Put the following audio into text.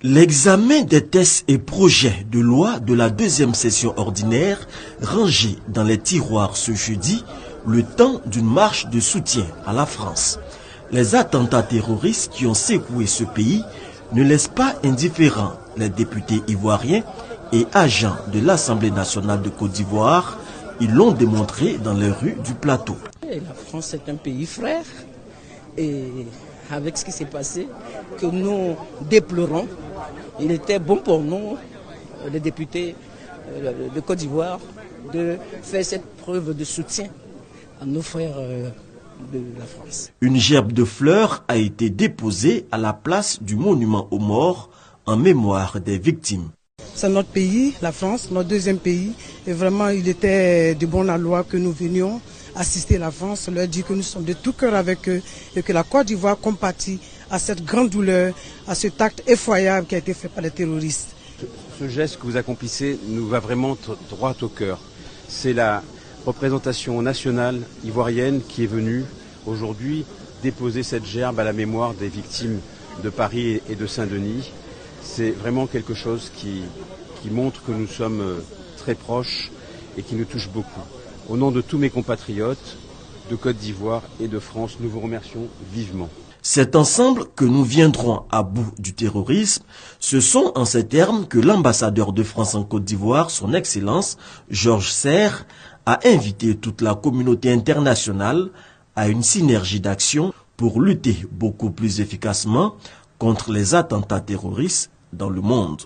L'examen des tests et projets de loi de la deuxième session ordinaire rangés dans les tiroirs ce jeudi, le temps d'une marche de soutien à la France. Les attentats terroristes qui ont secoué ce pays ne laissent pas indifférents les députés ivoiriens et agents de l'Assemblée nationale de Côte d'Ivoire. Ils l'ont démontré dans les rues du plateau. Et la France est un pays frère et avec ce qui s'est passé, que nous déplorons, il était bon pour nous, les députés de Côte d'Ivoire, de faire cette preuve de soutien à nos frères de la France. Une gerbe de fleurs a été déposée à la place du monument aux morts en mémoire des victimes. C'est notre pays, la France, notre deuxième pays. Et vraiment, il était de bon aloi que nous venions assister la France, leur dire que nous sommes de tout cœur avec eux et que la Côte d'Ivoire compatit à cette grande douleur, à cet acte effroyable qui a été fait par les terroristes. Ce geste que vous accomplissez nous va vraiment droit au cœur. C'est la représentation nationale ivoirienne qui est venue aujourd'hui déposer cette gerbe à la mémoire des victimes de Paris et de Saint-Denis. C'est vraiment quelque chose qui montre que nous sommes très proches et qui nous touche beaucoup. Au nom de tous mes compatriotes de Côte d'Ivoire et de France, nous vous remercions vivement. C'est ensemble que nous viendrons à bout du terrorisme. Ce sont en ces termes que l'ambassadeur de France en Côte d'Ivoire, son Excellence Georges Serre, a invité toute la communauté internationale à une synergie d'action pour lutter beaucoup plus efficacement contre les attentats terroristes dans le monde.